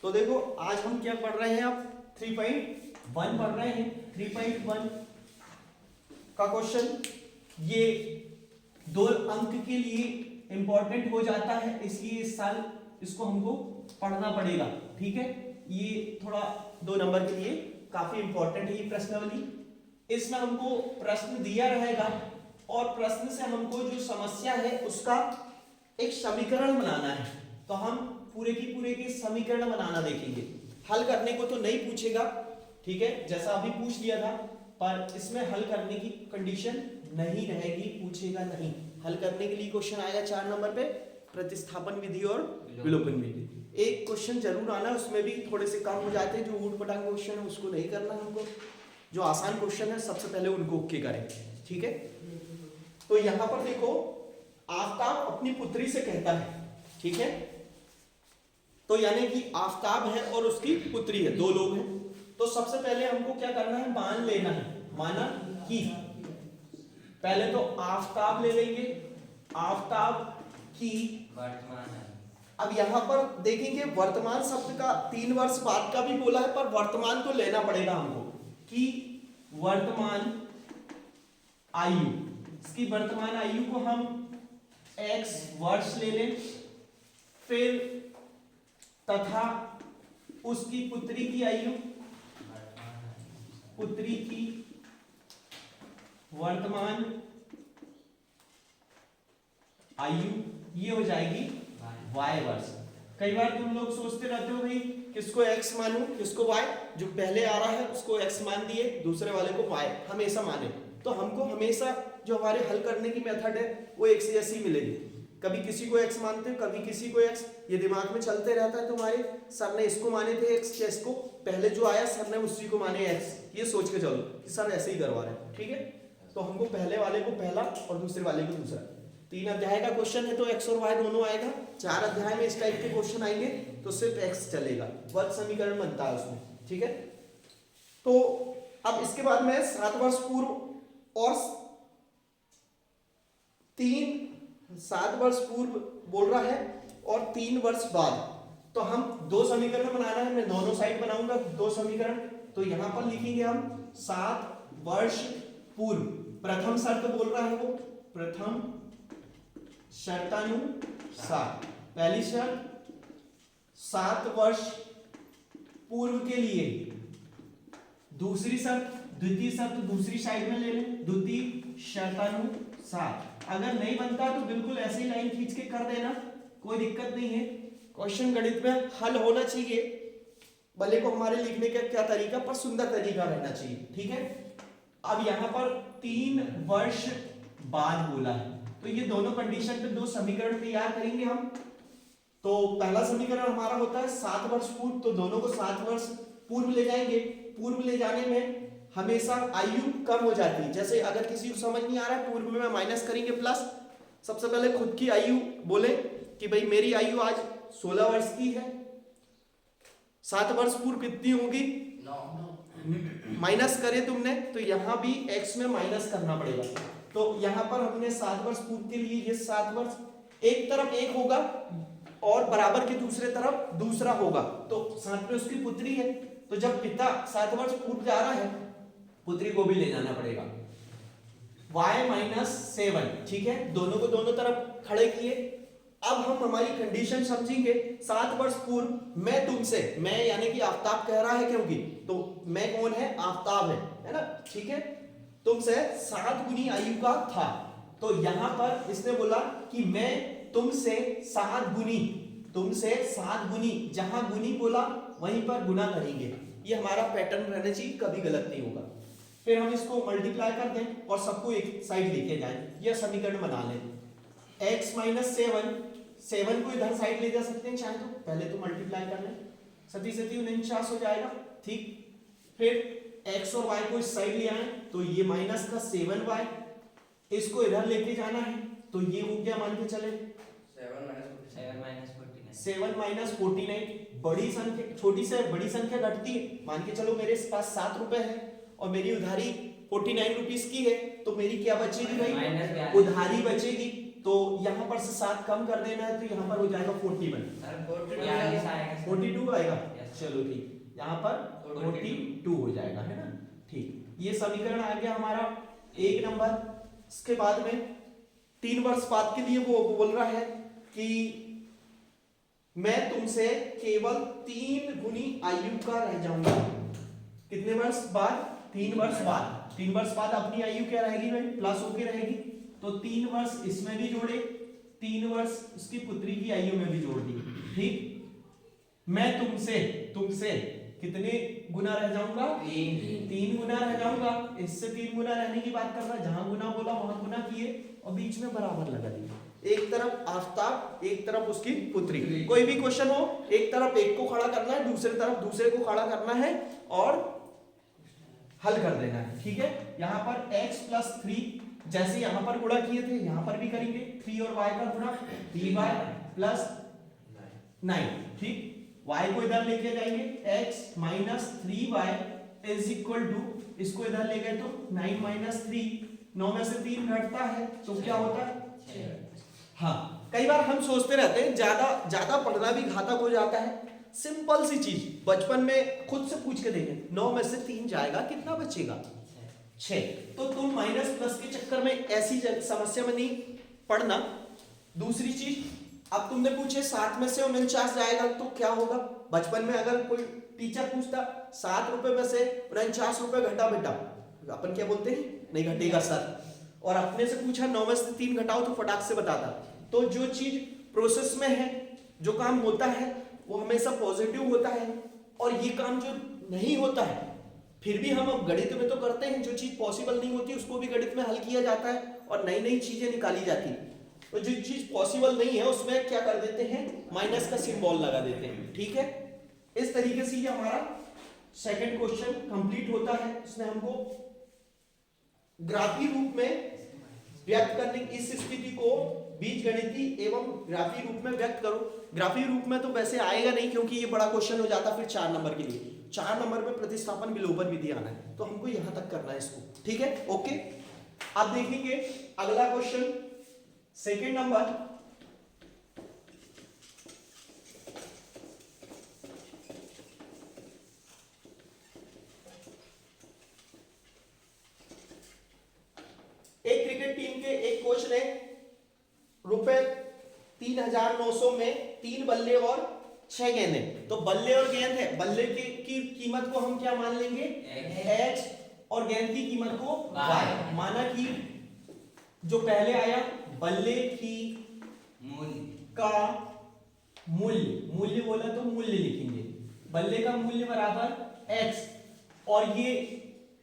तो देखो आज हम क्या पढ़ रहे हैं, अब 3.1 पढ़ रहे हैं। 3.1 का क्वेश्चन ये 2 अंक के लिए इंपॉर्टेंट हो जाता है, इसलिए इस साल इसको हमको पढ़ना पड़ेगा। ठीक है, ये थोड़ा 2 नंबर के लिए काफी इंपॉर्टेंट है ये प्रश्नावली। इसमें हमको प्रश्न दिया रहेगा और प्रश्न से हमको जो समस्या है उसका एक समीकरण बनाना है। तो हम पूरे के समीकरण बनाना देखेंगे। हल करने को तो नहीं पूछेगा, ठीक है, जैसा अभी पूछ लिया था, पर इसमें हल करने की कंडीशन नहीं रहेगी, पूछेगा नहीं। हल करने के लिए क्वेश्चन आएगा 4 नंबर पे, प्रतिस्थापन विधि और विलोपन विधि। एक क्वेश्चन जरूर आना, उसमें भी थोड़े से कम हो जाते हैं, जो ऊट पटांग क्वेश्चन है उसको नहीं करना हमको। जो आसान क्वेश्चन है सबसे पहले उनको ओके करें, ठीक है। तो यहां पर देखो, आफताब अपनी पुत्री से कहता है, ठीक है, तो यानी कि आफताब है और उसकी पुत्री है, 2 लोग हैं। तो सबसे पहले हमको क्या करना है, मान लेना है, माना कि पहले तो आफताब ले लेंगे, आफताब की वर्तमान है। अब यहां पर देखेंगे वर्तमान शब्द का 3 वर्ष बाद का भी बोला है, पर वर्तमान तो लेना पड़ेगा हमको कि वर्तमान आयु, इसकी वर्तमान आयु को हम x वर्ष ले लें, फिर तथा उसकी पुत्री की आयु, पुत्री की वर्तमान आयु, ये हो जाएगी y वर्ष। कई बार तुम लोग सोचते रहते हो भाई किसको x मानूं किसको y, जो पहले आ रहा है उसको x मान दिए, दूसरे वाले को y हमेशा माने। तो हमको हमेशा जो हमारे हल करने की मेथड है वो एक से ऐसी मिलेगी, कभी किसी को x मानते हो कभी किसी को x, ये दिमाग में चलते रहता है तुम्हारे। सर ने इसको माने थे x, इसको पहले जो आया सर ने उसी को माने x, ये सोच के चलो कि सर ऐसे ही करवा रहे हैं, ठीक है। तो हमको पहले वाले को पहला और दूसरे वाले को दूसरा। 3 अध्याय का क्वेश्चन है तो x और y दोनों आएगा। 4 अध्याय में इस टाइप के क्वेश्चन आएंगे तो सिर्फ x चलेगा, वर्ग समीकरण बनता है उसमें, ठीक है। तो अब इसके बाद में 7 वर्ष पूर्व और 7 वर्ष पूर्व बोल रहा है और 3 वर्ष बाद, तो हम 2 समीकरण बनाना है। मैं दोनों साइड बनाऊंगा 2 समीकरण। तो यहां पर लिखेंगे हम 7 वर्ष पूर्व, प्रथम शर्त बोल रहा है वो, प्रथम शर्तानुसार, पहली शर्त 7 वर्ष पूर्व के लिए, दूसरी शर्त, द्वितीय शर्त दूसरी साइड में ले लें, द्वितीय शर्तानुसार। अगर नहीं बनता तो बिल्कुल ऐसे ही लाइन खींच के कर देना, कोई दिक्कत नहीं है। क्वेश्चन गणित में हल होना चाहिए, भले को हमारे लिखने का क्या तरीका, पर सुंदर तरीका रहना चाहिए, ठीक है। अब यहां पर 3 वर्ष बाद बोला है, तो ये दोनों कंडीशन पे 2 समीकरण तैयार करेंगे हम। तो पहला समीकरण हमारा होता है 7 वर्ष पूर्व, तो दोनों को 7 वर्ष पूर्व ले जाएंगे। पूर्व ले जाने में हमेशा आयु कम हो जाती है, जैसे अगर किसी को समझ नहीं आ रहा है, पूर्व में माइनस करेंगे प्लस। सबसे पहले खुद की आयु बोले कि भाई मेरी आयु आज 16 वर्ष की है, 7 वर्ष पूर्व कितनी होगी, 9। माइनस करे तुमने तो यहां भी x में माइनस करना पड़ेगा। तो यहां पर हमने 7 वर्ष पूर्व के लिए ये 7 वर्ष, एक तरफ 1 होगा और बराबर के दूसरे तरफ दूसरा होगा, तो साथ में उसकी पुत्री है, तो जब पिता 7 वर्ष पूर्व जा रहा है पुत्री को भी ले जाना पड़ेगा। y-7, ठीक है, दोनों को दोनों तरफ खड़े किए। अब हम हमारी कंडीशन समझेंगे। 7 वर्ष पूर्व मैं तुमसे, मैं यानी कि आफताब कह रहा है, क्योंकि तो मैं कौन है, आफताब है ना, ठीक है, तुमसे 7 गुनी आयु का था। तो यहां पर इसने बोला कि मैं तुमसे 7 गुनी, तुमसे 7 गुनी, जहां गुनी बोला वहीं पर गुना करेंगे, ये हमारा पैटर्न रहना चाहिए, कभी गलत नहीं होगा। फिर हम इसको मल्टीप्लाई कर दें और सबको एक साइड लेके जाएं, यह समीकरण बना लें। x-7, 7 को इधर साइड ले जा सकते हैं चाहे तो, पहले तो मल्टीप्लाई कर लें, 7×7 49 हो जाएगा, ठीक। फिर x और y को इस साइड ले आए तो ये माइनस का 7y, इसको इधर लेके जाना है तो ये हो गया, मान के चले 7-49, बड़ी संख्या छोटी से बड़ी संख्या घटती है, मान के चलो मेरे पास 7 रुपए है और मेरी उधारी 49 रुपीस की है, तो मेरी क्या बचेगी भाई, उधारी बचेगी, तो यहाँ पर से 7 कम कर देना है, तो यहाँ पर हो जाएगा 41। सर 42 आएगा। 42 आएगा, Yes. चलो ठीक, यहाँ पर 42 हो जाएगा, है ना। ठीक, ये समीकरण आ गया हमारा 1 नंबर। इसके बाद में 3 वर्ष बाद के लिए वो बोल रहा है कि मैं तुमसे केवल 3 गुनी आयु का रह जाऊंगा। कितने वर्ष बाद? 3 वर्ष बाद। 3 वर्ष बाद अपनी आयु क्या रहेगी भाई? प्लस होके रहेगी, तो 3 वर्ष इसमें भी जोड़े, 3 वर्ष उसकी पुत्री की आयु में भी जोड़ दी। ठीक, मैं तुमसे कितने गुना रह जाऊंगा? 3 गुना रह जाऊंगा। इससे 3 गुना रहने की बात कर रहा है, जहां गुना बोला वहां गुना किए और बीच में बराबर लगा दिए। एक तरफ आफताब, एक तरफ उसकी पुत्री। कोई भी क्वेश्चन हो, एक तरफ एक को खड़ा करना है, दूसरी तरफ दूसरे को खड़ा करना है और हल कर देना है। ठीक है, यहाँ पर x + 3 जैसे यहाँ पर गुणा किए थे यहाँ पर भी करेंगे। 3 और y का गुणा 3y + 9। ठीक, y को इधर लेके जाएंगे, x - 3y = इसको इधर ले गए तो 9 - 3, 9 में से 3 घटता है तो क्या होता है? हाँ, कई बार हम सोचते रहते हैं ज्यादा पढ़ना भी घातक हो जाता है। सिंपल सी चीज बचपन में खुद से पूछ के देखें, 9 में से 3 जाएगा, कितना बचेगा? 6। तो तुम माइनस प्लस के चक्कर में ऐसी समस्या में नहीं पढ़ना। दूसरी चीज, अब तुमने पूछे 7 में से 49 जाएगा तो क्या होगा? बचपन में अगर कोई टीचर पूछता 7 रुपए में से 49 रुपए घटा बेटा, अपन क्या बोलते हैं? नहीं घटेगा सर। और अपने से पूछा 9 में से 3 घटाओ तो फटाक से बताता। तो जो चीज प्रोसेस में है, जो काम होता है वो हमेशा पॉजिटिव होता है, और ये काम जो नहीं होता है फिर भी हम अब गणित में तो करते हैं, जो चीज पॉसिबल नहीं होती उसको भी गणित में हल किया जाता है और नई नई चीजें निकाली जाती है। तो जो चीज पॉसिबल नहीं है उसमें क्या कर देते हैं? माइनस का सिंबल लगा देते हैं। ठीक है, इस तरीके से ये हमारा सेकंड क्वेश्चन कंप्लीट होता है। इसने हमको ग्राफी रूप में व्यक्त करने की इस स्थिति को बीजगणितीय एवं ग्राफी रूप में व्यक्त करो। ग्राफी रूप में तो वैसे आएगा नहीं क्योंकि ये बड़ा क्वेश्चन हो जाता फिर 4 नंबर के लिए। 4 नंबर में प्रतिस्थापन विलोपन विधि आना है, तो हमको यहां तक करना है इसको। ठीक है, ओके। अब देखेंगे अगला क्वेश्चन, सेकंड नंबर। एक क्रिकेट टीम के एक कोच ने ₹3,900 में 3 बल्ले और 6 गेंद है। तो बल्ले और गेंद है, बल्ले की कीमत को हम क्या मान लेंगे? x, और गेंद की कीमत को y। माना कि जो पहले आया बल्ले की का मूल्य बोला तो मूल्य लिखेंगे, बल्ले का मूल्य बराबर x, और ये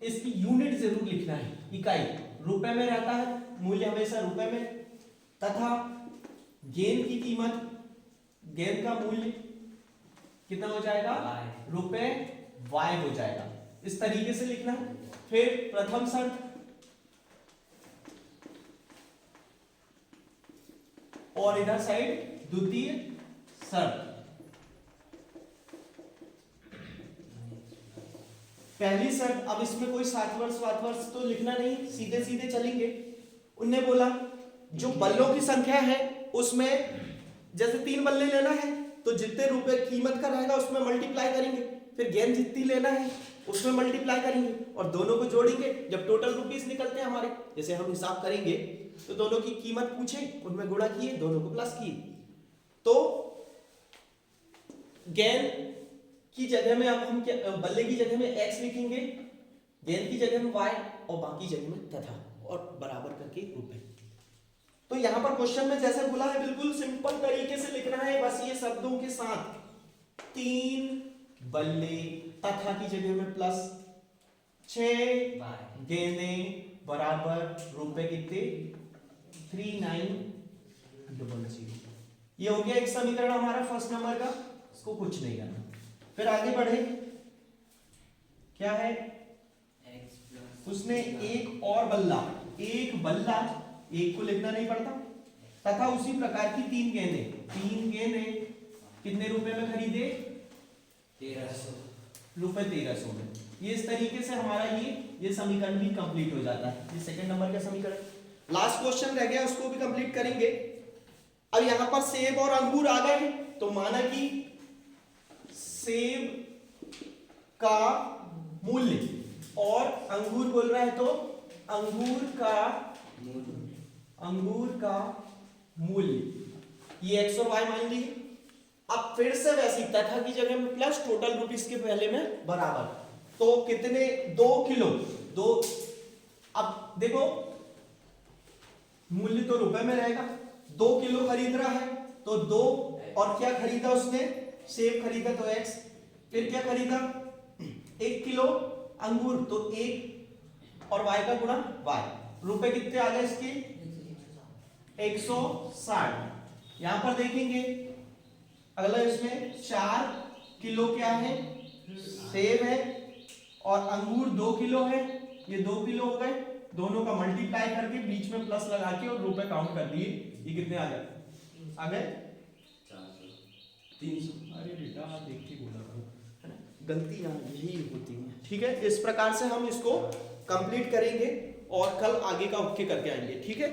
इसकी यूनिट जरूर लिखना है, इकाई रुपए में रहता है, मूल्य हमेशा रुपए में, तथा गेंद की कीमत, गेंद का मूल्य कितना हो जाएगा? रुपए y हो जाएगा। इस तरीके से लिखना है। फिर प्रथम शर्त और इधर साइड द्वितीय शर्त। पहली शर्त, अब इसमें कोई 7 वर्ष तो लिखना नहीं, सीधे सीधे चलेंगे। उनने बोला जो बल्लों की संख्या है उसमें जैसे 3 बल्ले लेना है तो जितने रुपए कीमत का रहेगा उसमें मल्टीप्लाई करेंगे, फिर गेंद जितनी लेना है उसमें मल्टीप्लाई करेंगे और दोनों को जोड़ेंगे। जब टोटल रुपीस निकलते हैं हमारे, जैसे हम हिसाब करेंगे तो दोनों की कीमत पूछे, उनमें गुणा किए, दोनों को प्लस किए, तो गेंद की जगह में अब हम क्या, बल्ले की जगह में x लिखेंगे, गेंद की जगह में y और बाकी जगह में तथा, और बराबर करके रुपए। तो यहां पर क्वेश्चन में जैसे बोला है बिल्कुल सिंपल तरीके से लिखना है, बस ये शब्दों के साथ 3 बल्ले तथा की जगह में प्लस 6 गेंदें बराबर रुपए कितने? 3900। ये हो गया एक समीकरण हमारा फर्स्ट नंबर का, इसको कुछ नहीं करना। फिर आगे बढ़े, क्या है? उसने एक और बल्ला, एक बल्ला, एक को लिखना नहीं पड़ता, तथा उसी प्रकार की 3 गेंदें कितने रुपए में खरीदे? 1300 रुपए 1300 में। ये इस तरीके से हमारा ये समीकरण भी कंप्लीट हो जाता है। ये सेकंड नंबर का समीकरण। लास्ट क्वेश्चन रह गया, उसको भी कंप्लीट करेंगे। अब यहां पर सेब और अंगूर आ गए, तो माना कि सेब का मूल्य और अंगूर बोल रहा है तो अंगूर का मूल्य ये एक्स और वाई मान ली। अब फिर से वैसी तथा की जगह में प्लस, टोटल रुपीस के पहले में बराबर, तो कितने 2 किलो 2। अब देखो मूल्य तो रुपए में रहेगा, 2 किलो खरीद रहा है तो 2, और क्या खरीदा उसने, सेब खरीदा तो x, फिर क्या खरीदा 1 किलो अंगूर तो 1 और y का गुणा y। रुपए कितने आ गए इसके 160। यहां पर देखेंगे अगला, इसमें 4 किलो क्या है सेब है और अंगूर 2 किलो है, ये 2 किलो हो गए, दोनों का मल्टीप्लाई करके बीच में प्लस लगा के और रुपए काउंट कर दिए, ये कितने आ गए 300। अरे बेटा देख के बोला करो, है ना, गलतियां यही होती हैं। ठीक है, इस प्रकार से हम इसको कंप्लीट करेंगे और कल आगे का ओके करके आएंगे। ठीक है।